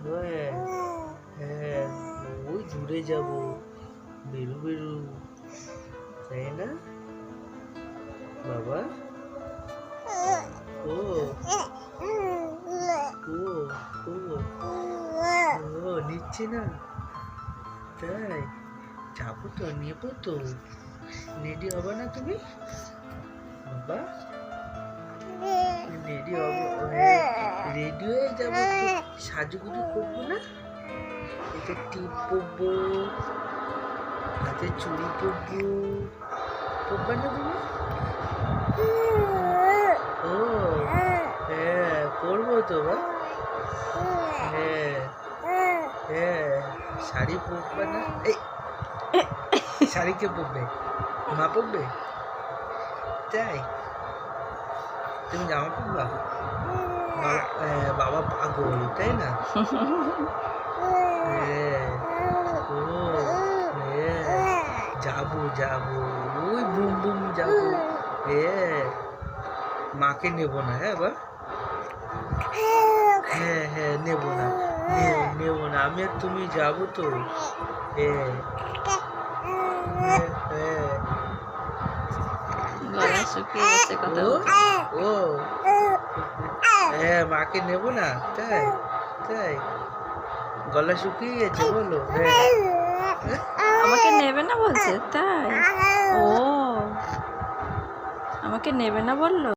হ্যাঁ হ্যাঁ, ওই দূরে যাব, বেরু বেরু, তাই না বাবা? ও ও ও ও নিচ্ছে না, তাই যাবো তো, নেবো তো। রেডি হবে না তুমি বাবা? রেডি হবো, রেডি হয়ে যাবো, সাজুগুজু করবো না? এতে টিপ পরবো, হাতে চুড়ি পরবো, পরবে না তুমি? ও হ্যাঁ, পরবো তো বা। হ্যাঁ হ্যাঁ, শাড়ি পরবে না? এই শাড়ি কে পরবে? মা পরবে? তাই তুমি জামা পরবা? বাবা পাগল, তাই না? হ্যাঁ ও হ্যাঁ, যাবো যাবো, ওই বুম বুম যাবো। হ্যাঁ, মাকে নেবো না, হ্যাঁ বা? হ্যাঁ হ্যাঁ, নেবো না, নেবো না, আমি আর তুমি যাবো তো। হ্যাঁ হ্যাঁ, গলা শুকিয়ে গেছে কথা বলতে। ও হ্যাঁ, মাকে নেবো না, তাই তাই গলা শুকিয়ে গেছে বলো? হ্যাঁ আমাকে নেবে না বলছে তাই? ও আমাকে নেবে না বললো।